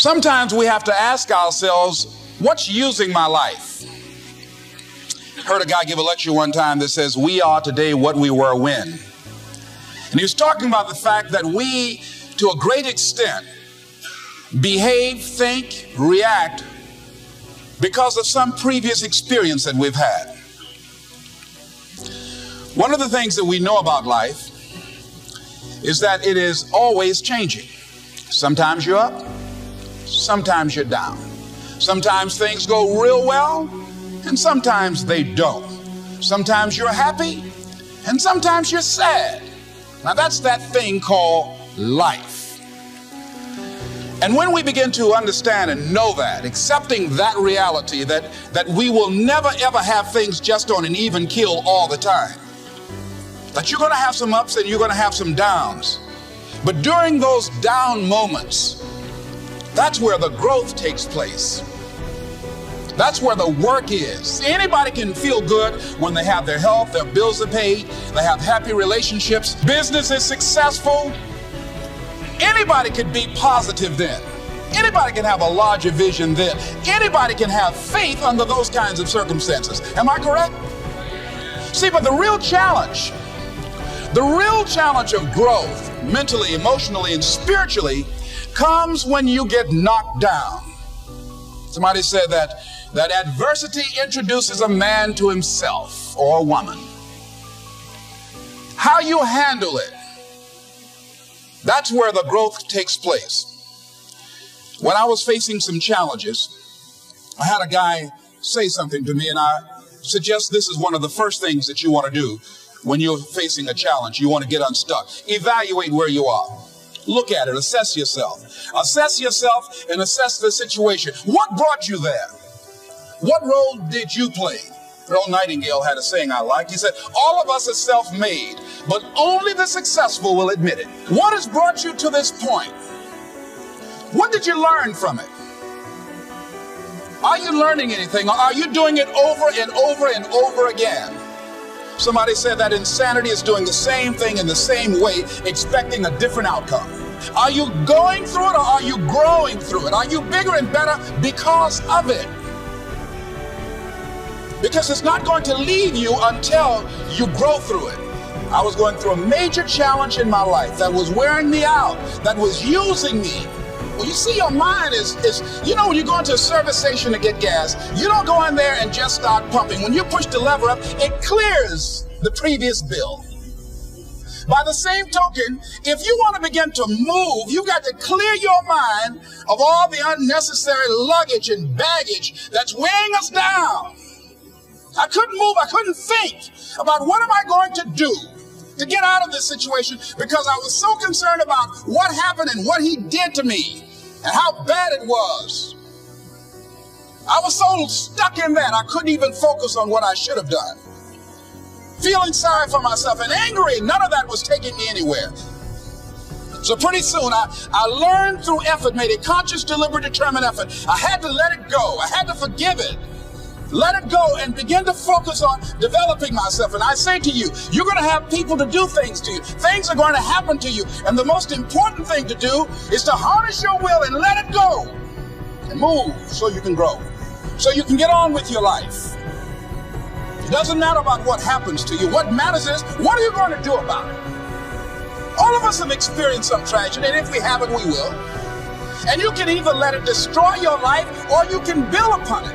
Sometimes we have to ask ourselves, what's using my life? I heard a guy give a lecture one time that says, we are today what we were when. And he was talking about the fact that we, to a great extent, behave, think, react because of some previous experience that we've had. One of the things that we know about life is that it is always changing. Sometimes you're up, sometimes you're down. Sometimes things go real well, and sometimes they don't. Sometimes you're happy, and sometimes you're sad. Now that's that thing called life. And when we begin to understand and know that, accepting that reality that we will never ever have things just on an even keel all the time, that you're going to have some ups and you're going to have some downs. But during those down moments, that's where the growth takes place. That's where the work is. Anybody can feel good when they have their health, their bills are paid, they have happy relationships, business is successful. Anybody can be positive then. Anybody can have a larger vision then. Anybody can have faith under those kinds of circumstances. Am I correct? See, but the real challenge of growth, mentally, emotionally, and spiritually, comes when you get knocked down. Somebody said that adversity introduces a man to himself or a woman. How you handle it, that's where the growth takes place. When I was facing some challenges, I had a guy say something to me, and I suggest this is one of the first things that you want to do when you're facing a challenge. You want to get unstuck. Evaluate where you are. Look at it. Assess yourself. Assess yourself and assess the situation. What brought you there? What role did you play? Earl Nightingale had a saying I liked. He said, all of us are self-made, but only the successful will admit it. What has brought you to this point? What did you learn from it? Are you learning anything, or are you doing it over and over and over again? Somebody said that insanity is doing the same thing in the same way, expecting a different outcome. Are you going through it, or are you growing through it? Are you bigger and better because of it? Because it's not going to leave you until you grow through it. I was going through a major challenge in my life that was wearing me out, that was using me. Well, you see, your mind is when you go into a service station to get gas, you don't go in there and just start pumping. When you push the lever up, it clears the previous bill. By the same token, if you want to begin to move, you've got to clear your mind of all the unnecessary luggage and baggage that's weighing us down. I couldn't move. I couldn't think about what am I going to do to get out of this situation, because I was so concerned about what happened and what he did to me and how bad it was. I was so stuck in that I couldn't even focus on what I should have done. Feeling sorry for myself and angry, none of that was taking me anywhere. So pretty soon I learned through effort, made a conscious, deliberate, determined effort. I had to let it go. I had to forgive it. Let it go and begin to focus on developing myself. And I say to you, you're going to have people to do things to you. Things are going to happen to you. And the most important thing to do is to harness your will and let it go and move so you can grow, so you can get on with your life. It doesn't matter about what happens to you. What matters is, what are you going to do about it? All of us have experienced some tragedy, and if we haven't, we will. And you can either let it destroy your life, or you can build upon it.